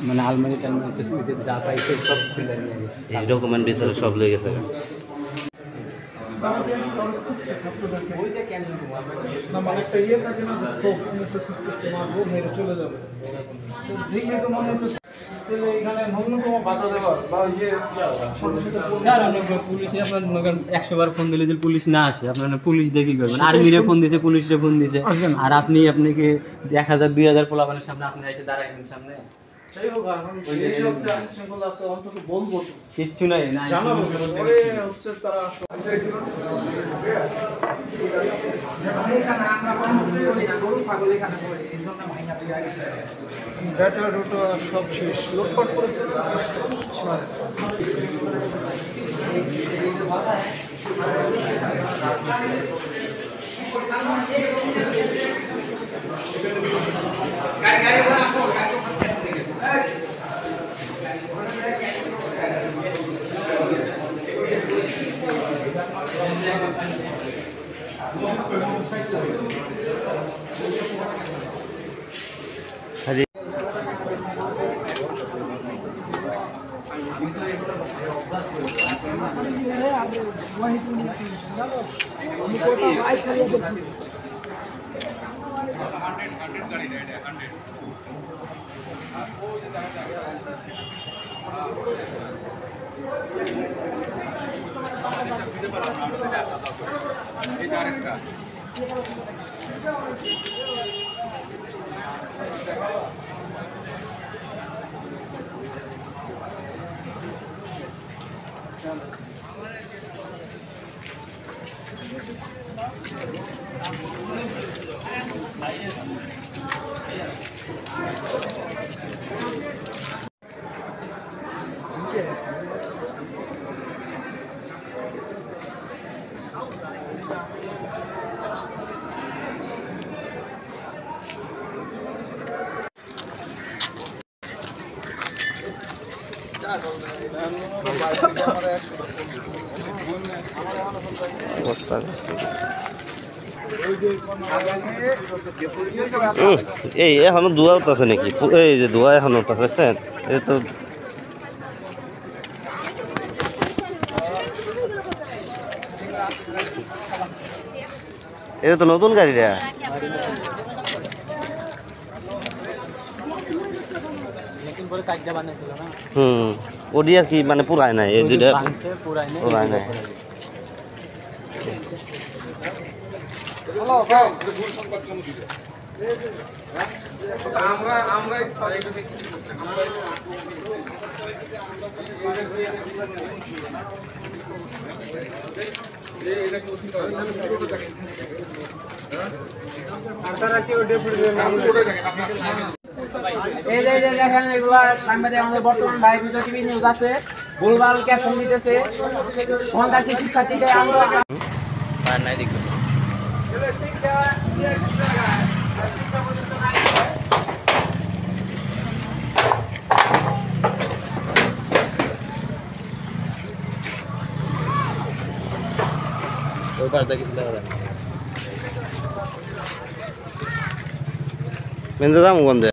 মানে আলমারি টালমারিতে যা পাইছে সব খুলে নিয়ে গেছে, এই ডকুমেন্ট ভিতরে সব লেগে গেছে। পুলিশে আপনার 100 বার ফোন দিলে যে পুলিশ না আসে, আপনার পুলিশ দেখি করবেন, আর্মিরে ফোন দিতে, পুলিশে ফোন দিতে, আর আপনাকে 1000 2000 পোলাপানের সামনে আপনি এসে দাঁড়াইবেন সামনে, কিচ্ছু নাই না সব শেষ লোটপাট করেছে। এই এখনো ধোয়া উঠতেছে নাকি? এই যে ধোয়া এখনো উঠতেছে, এই তো এটা তো নতুন গাড়ি রে। ওডি আর কি মানে পুরাই নাই, এই দুইটা পুরাই নাই। বর্তমান ভাই টিভি নিউজ আছে, ভুলভাল ক্যাপশন দিতেছে, সন্ত্রাসী শিক্ষার্থীদের আন্দোলন নাই দেখুন। মেন্দে দাম কোন